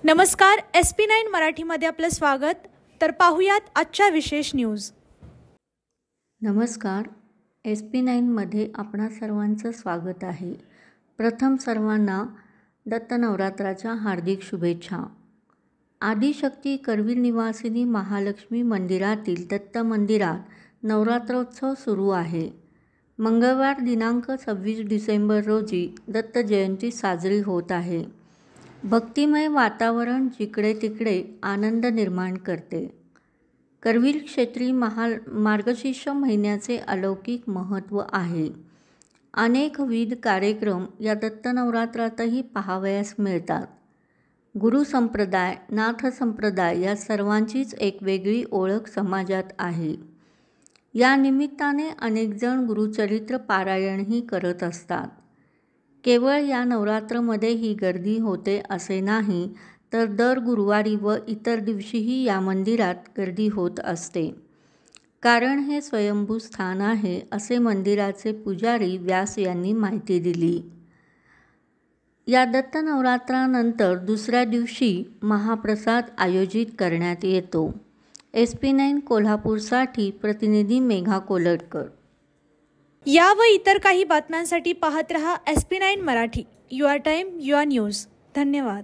नमस्कार, SP9 मराठीमध्ये आपलं स्वागत। तर पाहूयात आजच्या विशेष न्यूज। नमस्कार, SP9 मध्ये आपणा सर्वांचं स्वागत आहे। प्रथम सर्वांना दत्त नवरात्राच्या हार्दिक शुभेच्छा। आदिशक्ती करवीर निवासिनी महालक्ष्मी मंदिरातील दत्त मंदिरात नवरात्रोत्सव सुरू आहे। मंगळवार दिनांक 26 डिसेंबर रोजी दत्त जयंती साजरी होत आहे। भक्तिमय वातावरण जिकडे तिकडे आनंद निर्माण करते। करवीर क्षेत्री मार्गशीर्ष महिन्याचे अलौकिक महत्त्व आहे। अनेकविध कार्यक्रम या दत्त नवरात्रातही पाहावयास मिळतात। गुरु संप्रदाय, नाथ संप्रदाय या सर्वांचीच एक वेगळी ओळख समाजात आहे। या निमित्ताने अनेक जण गुरुचरित्र पारायणही करत असतात। केवळ या नवरात्रमध्ये ही गर्दी होते असे नाही, तर दर गुरुवारी व इतर दिवशीही या मंदिरात गर्दी होत असते। कारण हे स्वयंभू स्थान आहे, असे मंदिराचे पुजारी व्यास यांनी माहिती दिली। या दत्त नवरात्रानंतर दुसऱ्या दिवशी महाप्रसाद आयोजित करण्यात येतो। SP9 कोल्हापूरसाठी प्रतिनिधी मेघा कोलटकर। या व इतर काही बातम्यांसाठी पाहत रहा SP9 Marathi. Your time, your news. धन्यवाद।